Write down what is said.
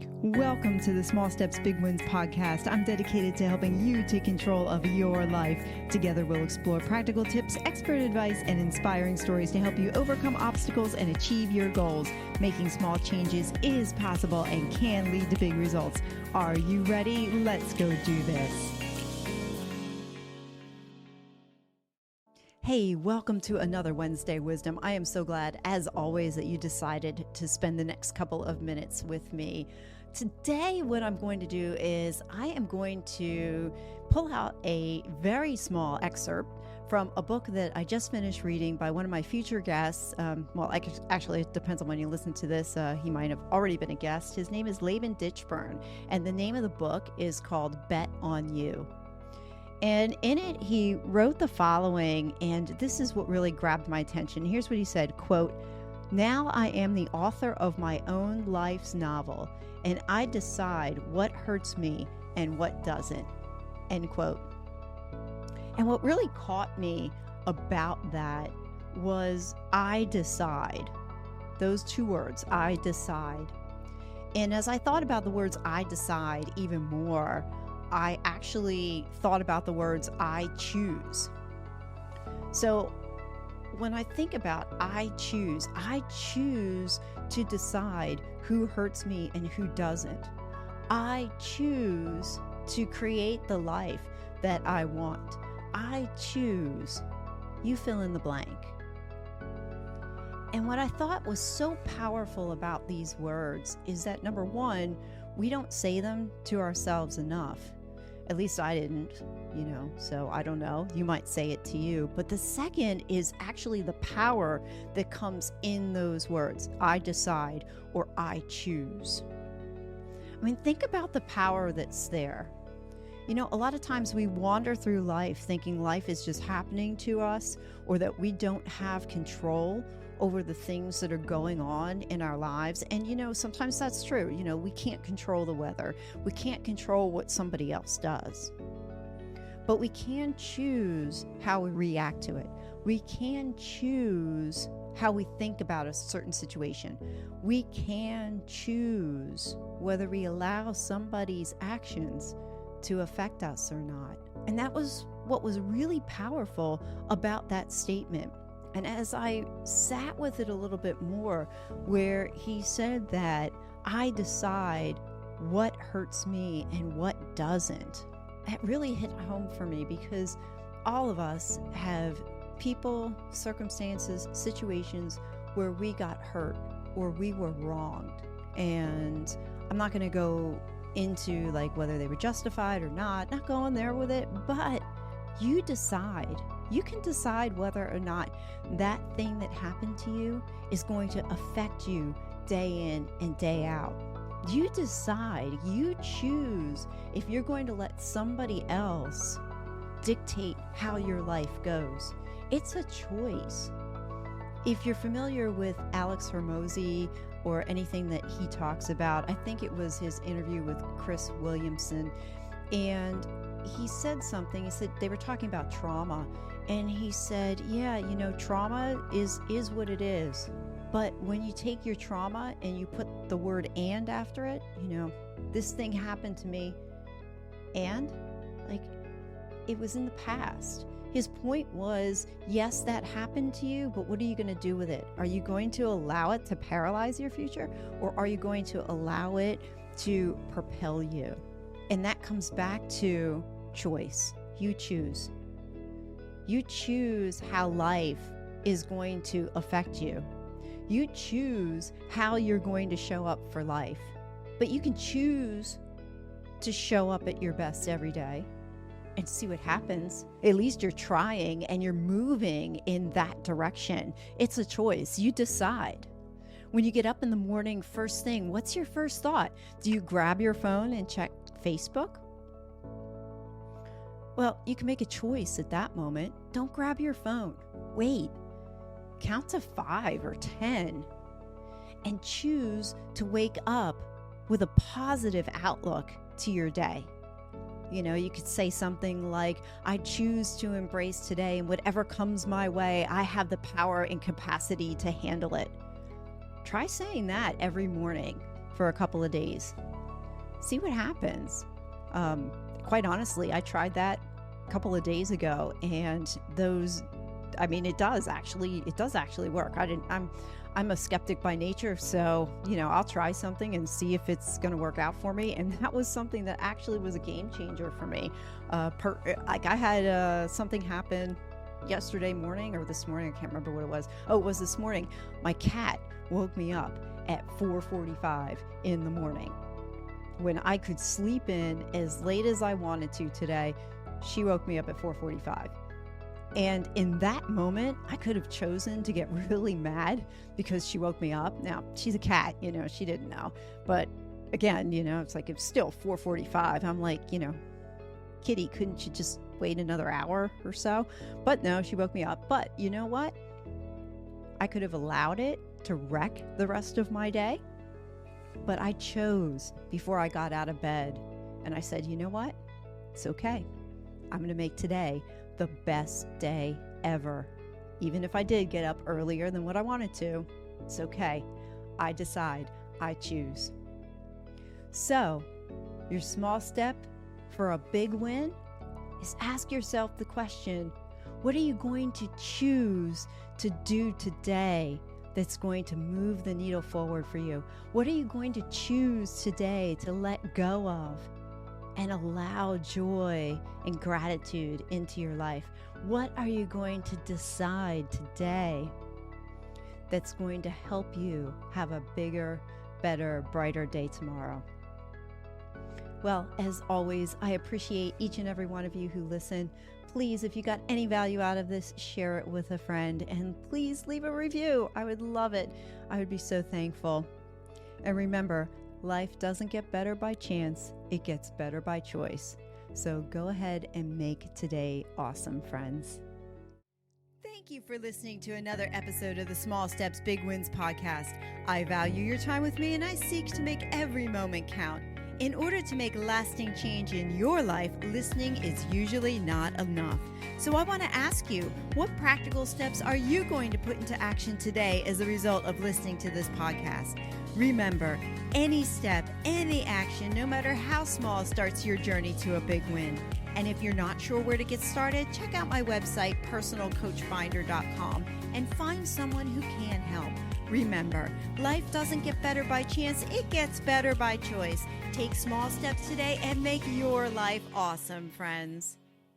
Welcome to the Small Steps, Big Wins podcast. I'm dedicated to helping you take control of your life. Together, we'll explore practical tips, expert advice, and inspiring stories to help you overcome obstacles and achieve your goals. Making small changes is possible and can lead to big results. Are you ready? Let's go do this. Hey, welcome to another Wednesday Wisdom. I am so glad, as always, that you decided to spend the next couple of minutes with me. Today, what I'm going to do is I am going to pull out a very small excerpt from a book that I just finished reading by one of my future guests. Actually, it depends on when you listen to this. He might have already been a guest. His name is Laban Ditchburn, and the name of the book is called Bet on You. And in it, he wrote the following, and this is what really grabbed my attention. Here's what he said, quote, "Now I am the author of my own life's novel, and I decide what hurts me and what doesn't," end quote. And what really caught me about that was I decide. Those two words, I decide. And as I thought about the words I decide even more, I actually thought about the words I choose. So when I think about I choose to decide who hurts me and who doesn't. I choose to create the life that I want. I choose, you fill in the blank. And what I thought was so powerful about these words is that, number one, we don't say them to ourselves enough. At least I didn't, so I don't know. You might say it to you. But the second is actually the power that comes in those words. I decide or I choose. I mean, think about the power that's there. A lot of times we wander through life thinking life is just happening to us or that we don't have control over the things that are going on in our lives. And, sometimes that's true. We can't control the weather. We can't control what somebody else does. But we can choose how we react to it. We can choose how we think about a certain situation. We can choose whether we allow somebody's actions to affect us or not. And that was what was really powerful about that statement. And as I sat with it a little bit more, where he said that I decide what hurts me and what doesn't, that really hit home for me because all of us have people, circumstances, situations where we got hurt or we were wronged. And I'm not going to go into whether they were justified or not going there with it, but you decide. You can decide whether or not that thing that happened to you is going to affect you day in and day out. You decide, you choose if you're going to let somebody else dictate how your life goes. It's a choice. If you're familiar with Alex Hormozi or anything that he talks about, I think it was his interview with Chris Williamson, and he said something. He said they were talking about trauma, and he said, trauma is what it is. But when you take your trauma and you put the word "and" after it, this thing happened to me, and it was in the past. His point was, yes, that happened to you, but what are you going to do with it? Are you going to allow it to paralyze your future, or are you going to allow it to propel you? And that comes back to choice. You choose. You choose how life is going to affect you. You choose how you're going to show up for life. But you can choose to show up at your best every day and see what happens. At least you're trying and you're moving in that direction. It's a choice. You decide. When you get up in the morning, first thing, what's your first thought? Do you grab your phone and check Facebook? Well, you can make a choice at that moment. Don't grab your phone. Wait. Count to 5 or 10 and choose to wake up with a positive outlook to your day. You could say something like, I choose to embrace today, and whatever comes my way, I have the power and capacity to handle it. Try saying that every morning for a couple of days. see what happens. Quite honestly, I tried that a couple of days ago, and it does actually work. I'm a skeptic by nature, so, I'll try something and see if it's going to work out for me. And that was something that actually was a game changer for me. I had something happen yesterday morning or this morning. I can't remember what it was. Oh, it was this morning. My cat woke me up at 4:45 in the morning. When I could sleep in as late as I wanted to today, she woke me up at 4:45. And in that moment, I could have chosen to get really mad because she woke me up. Now, she's a cat, she didn't know. But again, it's like, it's still 4:45. I'm like, kitty, couldn't you just wait another hour or so? But no, she woke me up. But you know what? I could have allowed it to wreck the rest of my day. But I chose before I got out of bed. And I said, you know what? It's okay. I'm going to make today the best day ever. Even if I did get up earlier than what I wanted to, it's okay. I decide, I choose. So, your small step for a big win is ask yourself the question, what are you going to choose to do today that's going to move the needle forward for you? What are you going to choose today to let go of and allow joy and gratitude into your life? What are you going to decide today that's going to help you have a bigger, better, brighter day tomorrow? Well, as always, I appreciate each and every one of you who listen. Please, if you got any value out of this, share it with a friend, and please leave a review. I would love it. I would be so thankful. And remember, life doesn't get better by chance. It gets better by choice. So go ahead and make today awesome, friends. Thank you for listening to another episode of the Small Steps, Big Wins podcast. I value your time with me, and I seek to make every moment count. In order to make lasting change in your life, listening is usually not enough. So I want to ask you, what practical steps are you going to put into action today as a result of listening to this podcast? Remember, any step, any action, no matter how small, starts your journey to a big win. And if you're not sure where to get started, check out my website, personalcoachfinder.com, and find someone who can help. Remember, life doesn't get better by chance, it gets better by choice. Take small steps today and make your life awesome, friends.